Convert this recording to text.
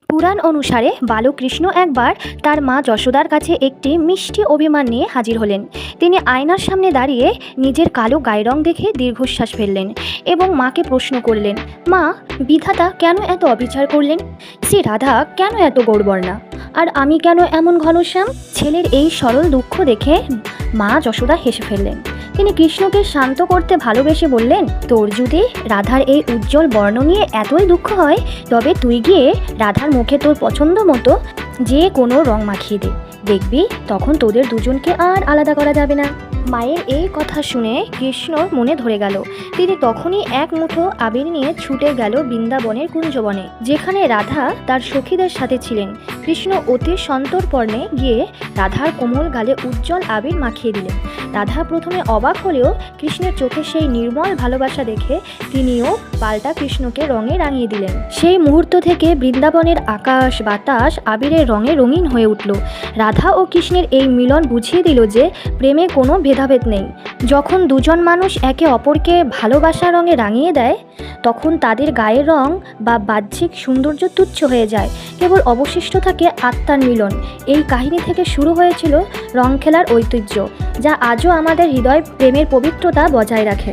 পুরাণ অনুসারে বালকৃষ্ণ একবার তার মা যশোদার কাছে একটি মিষ্টি অভিমান নিয়ে হাজির হলেন। তিনি আয়নার সামনে দাঁড়িয়ে নিজের কালো গায়ের রং দেখে দীর্ঘশ্বাস ফেললেন এবং মাকে প্রশ্ন করলেন, মা, বিধাতা কেন এত অবিচার করলেন? শ্রী রাধা কেন এত গৌরবর্ণা, আর আমি কেন এমন ঘনশ্যাম? ছেলের এই সরল দুঃখ দেখে মা যশোদা হেসে ফেললেন। তিনি কৃষ্ণকে শান্ত করতে ভালোবেসে বললেন, তোর যদি রাধার এই উজ্জ্বল বর্ণ নিয়ে এতই দুঃখ হয়, তবে তুই গিয়ে রাধার মুখে তোর পছন্দ মতো যে কোনো রং মাখিয়ে দে, দেখবি তখন তোদের দুজনকে আর আলাদা করা যাবে না। মায়ের এই কথা শুনে কৃষ্ণর মনে ধরে গেল। তিনি তখনই এক মুঠো আবির নিয়ে ছুটে গেল বৃন্দাবনের কুঞ্জবনে, যেখানে রাধা তার সখীদের সাথে ছিলেন। কৃষ্ণ অতি সন্তর্পণে গিয়ে রাধার কোমল গালে উজ্জ্বল আবির মাখিয়ে দিলেন। রাধা প্রথমে অবাক হলেও কৃষ্ণের চোখে সেই নির্মল ভালোবাসা দেখে তিনিও পাল্টা কৃষ্ণকে রঙে রাঙিয়ে দিলেন। সেই মুহূর্ত থেকে বৃন্দাবনের আকাশ বাতাস আবিরের রঙে রঙিন হয়ে উঠল। রাধা ও কৃষ্ণের এই মিলন বুঝিয়ে দিল যে প্রেমে কোনো ভেদাভেদ নেই। যখন দুজন মানুষ একে অপরকে ভালোবাসার রঙে রাঙিয়ে দেয়, তখন তাদের গায়ের রং বা বাহ্যিক সৌন্দর্য তুচ্ছ হয়ে যায়, কেবল অবশিষ্ট থাকে আত্মার মিলন। এই কাহিনী থেকে শুরু হয়েছিল রং খেলার ঐতিহ্য, যা আজও আমাদের হৃদয় প্রেমের পবিত্রতা বজায় রাখে।